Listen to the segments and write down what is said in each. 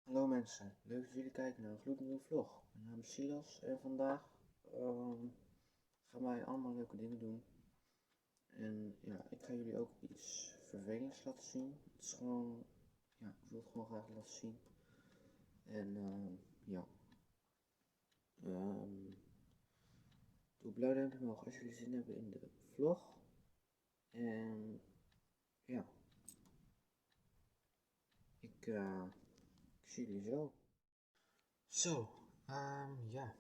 Hallo mensen, leuk dat jullie kijken naar een gloednieuwe vlog. Mijn naam is Silas en vandaag gaan wij allemaal leuke dingen doen. En ja, ik ga jullie ook iets vervelends laten zien. Het is gewoon, ja, ik wil het gewoon graag laten zien. En ja, doe een blauw duimpje omhoog als jullie zin hebben in de vlog. En ja, ik zie jullie zo. Zo, ja.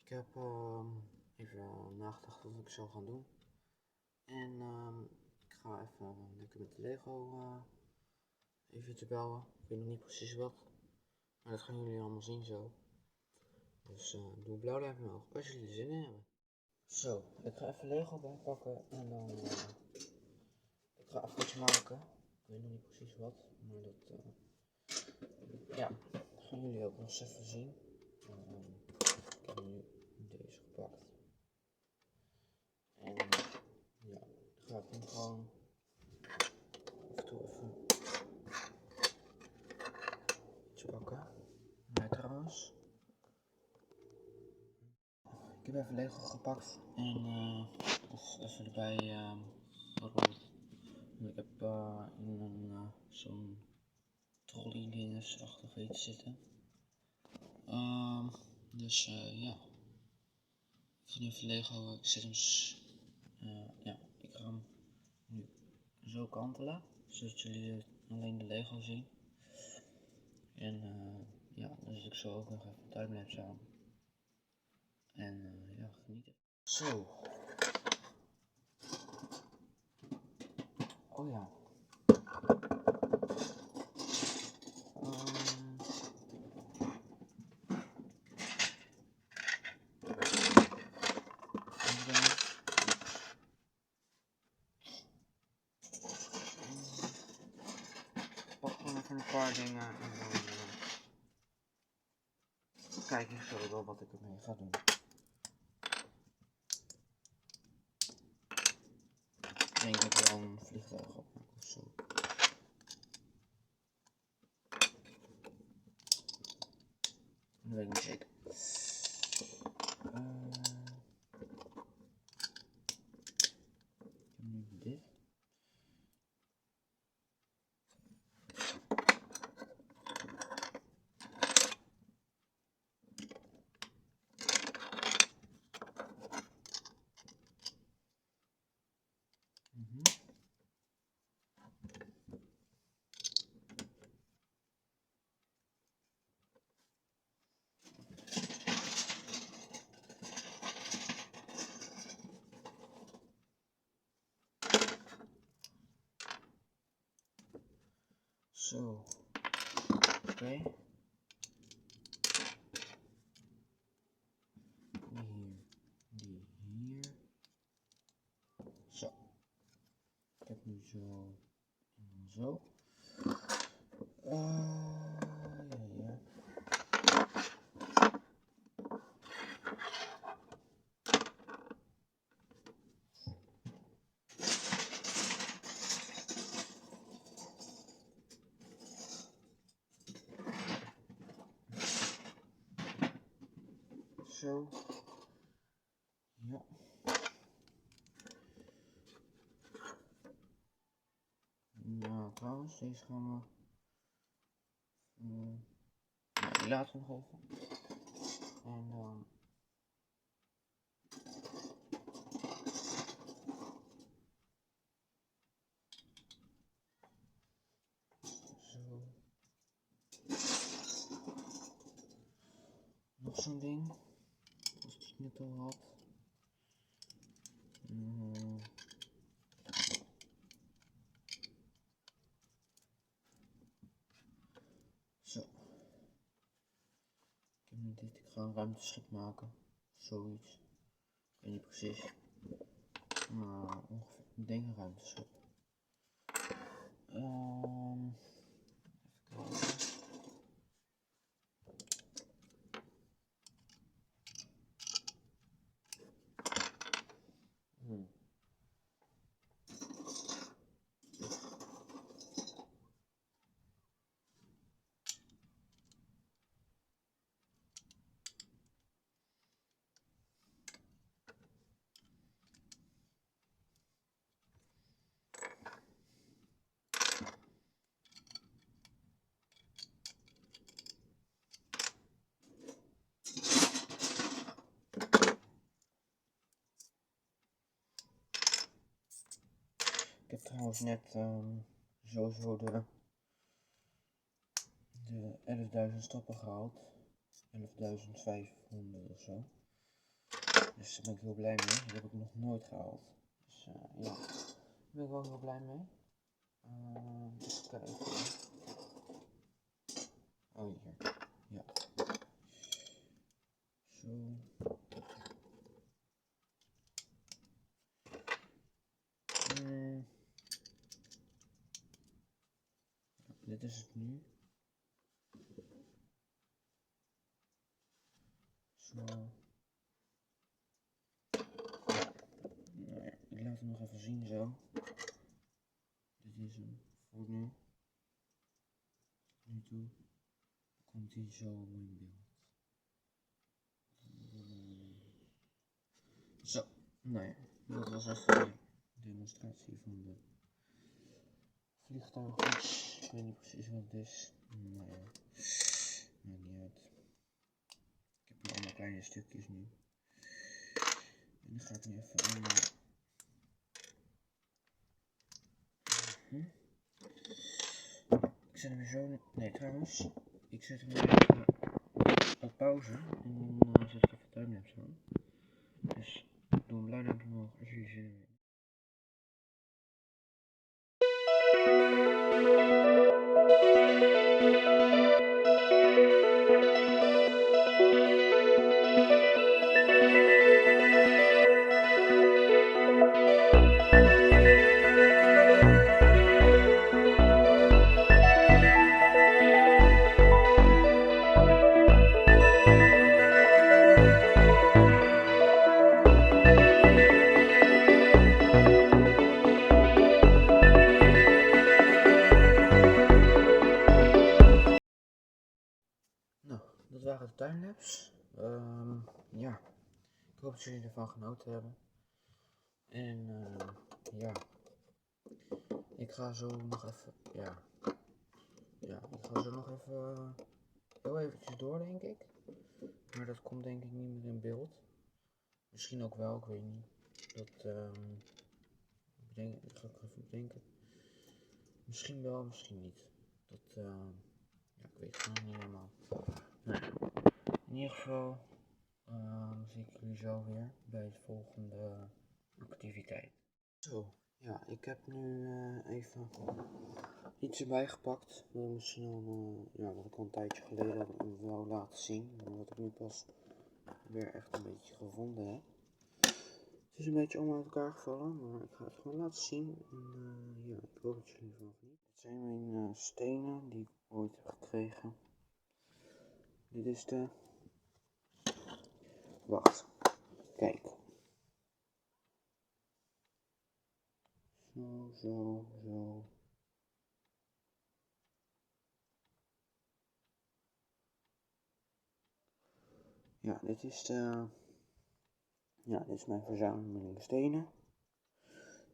Ik heb even nagedacht wat ik zou gaan doen. En ik ga even lekker met de Lego even iets bouwen. Ik weet nog niet precies wat. Maar dat gaan jullie allemaal zien zo. Dus doe een blauw duimpje omhoog als jullie er zin in hebben. Zo, ik ga even Lego bijpakken en dan ik ga even iets maken. Ik weet nog niet precies wat, maar dat ja, gaan jullie ook nog eens even zien. Ik heb nu deze gepakt. En ja, dan ga ik hem gewoon af en toe even iets pakken. Maar trouwens, ik heb even Lego gepakt en nog even erbij gerold. Ik heb in een zo'n trolley dingesachtig iets zitten. Dus ja, ik ga nu even Lego, ik zet hem, ja, ik ga hem nu zo kantelen, zodat jullie alleen de Lego zien. En ja, dan zet ik zo ook nog even een timelapse aan. En ja, genieten. Zo. Oh ja. Pak gewoon even een paar dingen en dan kijk ik zo wel wat ik ermee ga doen. Ik denk dat ik wel een vliegtuig opmaak of zo. Dat weet ik niet zeker. Ik heb nu dit. Zo. Oké. Die hier. Zo. Ik heb nu zo en zo. Ja. Zo. Ja. Nou, trouwens, deze gaan we. Die laten we nog even. En dan. Zo. Nog zo'n ding. Zoals ik net al had. Zo. Ik heb nu dit. Ik ga een ruimteschip maken. Zoiets. Ik weet niet precies. Maar ongeveer. Ik denk een ruimteschip. Even kijken. trouwens net sowieso de 11.000 stappen gehaald. 11.500 of zo. Dus daar ben ik heel blij mee. Dat heb ik nog nooit gehaald. Dus ja, daar ben ik wel heel blij mee. Even kijken. Oh, hier. Ja. Zo. Dit is het nu. Zo. Nou ja, ik laat hem nog even zien zo. Dit is hem voor nu. Nu toe komt hij zo in beeld. Zo, nou ja, dat was even een demonstratie van de vliegtuigjes. Ik weet niet precies wat het is. Nou ja, maakt niet uit. Ik heb hier allemaal kleine stukjes nu. En dan ga ik nu even allemaal... Ik zet hem weer zo... Nee, trouwens. Ik zet hem weer even op pauze. En dan zet ik even timelapse aan. Dus doe een blauw duimpje omhoog als jullie zin hebben. Nou, dat waren de timelapse. Ja, ik hoop dat jullie ervan genoten hebben. En ja, ik ga zo nog even, ik ga zo nog even heel eventjes door, denk ik. Maar dat komt denk ik niet meer in beeld. Misschien ook wel, ik weet niet. Dat ga ik even bedenken. Misschien wel, misschien niet. Dat ja, ik weet het gewoon niet helemaal. Nou, in ieder geval zie ik jullie zo weer bij de volgende activiteit. Zo, ja, ik heb nu even iets erbij gepakt. Misschien al, wat ik al een tijdje geleden wil laten zien. Maar wat ik nu pas weer echt een beetje gevonden heb. Het is een beetje om uit elkaar gevallen, maar ik ga het gewoon laten zien. En ja, ik hoop dat jullie ervan genieten. Dit zijn mijn stenen die ik ooit heb gekregen. Dit is de... Wacht. Kijk. Zo. Ja, dit is de... Ja, dit is mijn verzameling stenen.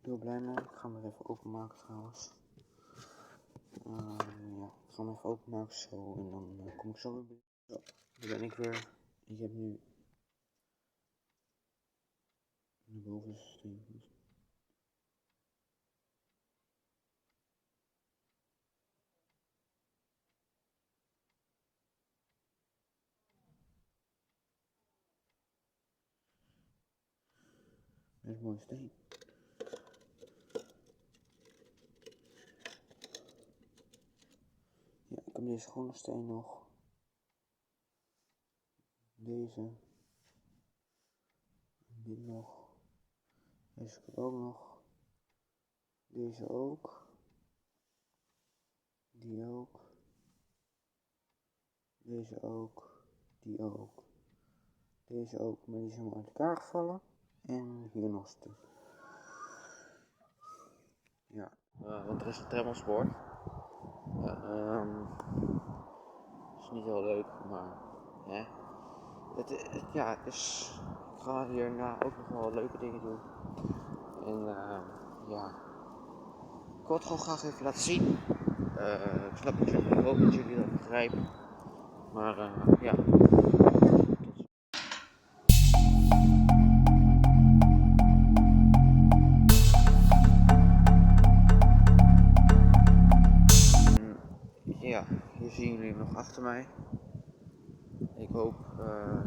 Heel blij mee. Ik ga hem er even openmaken trouwens. Ja, ik ga hem even openmaken zo en dan kom ik zo weer bij. Zo, daar ben ik weer. Ik heb nu de bovenste steen. Dat is een mooie steen. Ja, ik heb deze groene steen nog. Deze. Dit nog. Deze heb ik ook nog. Deze ook. Die ook. Deze ook. Die ook. Deze ook, maar die zijn allemaal uit elkaar gevallen. En hier nog een stuk. Ja, want er is een tram-ontspoord. Is niet heel leuk, maar hè. Dus ik ga hierna ook nog wel leuke dingen doen. En ja, ik wil het gewoon graag even laten zien. Ik snap het jullie, ik hoop dat jullie dat begrijpen. Maar ja. Ja, hier zien jullie hem nog achter mij. Ik hoop,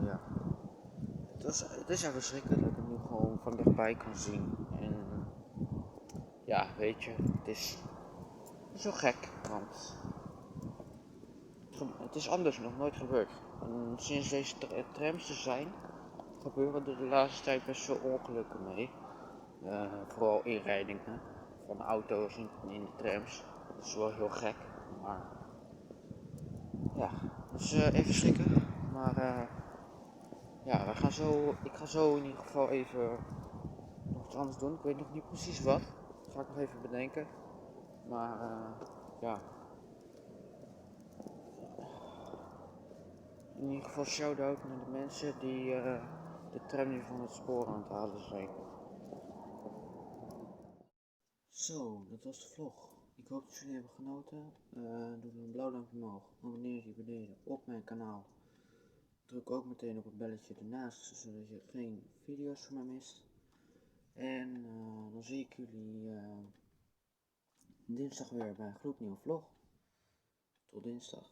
ja. Het is even verschrikkelijk dat ik hem nu gewoon van dichtbij kan zien. En ja, weet je, het is wel gek, want het is anders nog nooit gebeurd. En sinds deze trams er zijn, gebeuren er de laatste tijd best veel ongelukken mee. Vooral inrijdingen van auto's in de trams. Dat is wel heel gek, maar ja, dus even schrikken. Maar ja, ik ga zo in ieder geval even nog iets anders doen. Ik weet nog niet precies wat. Dat ga ik nog even bedenken. Maar ja, in ieder geval shout-out naar de mensen die de tram nu van het spoor aan het halen zijn. Zo, dat was de vlog. Ik hoop dat jullie hebben genoten. Doe een blauw duimpje omhoog. Abonneer je beneden op mijn kanaal. Druk ook meteen op het belletje ernaast, zodat je geen video's van mij mist. En dan zie ik jullie dinsdag weer bij een gloednieuwe vlog. Tot dinsdag.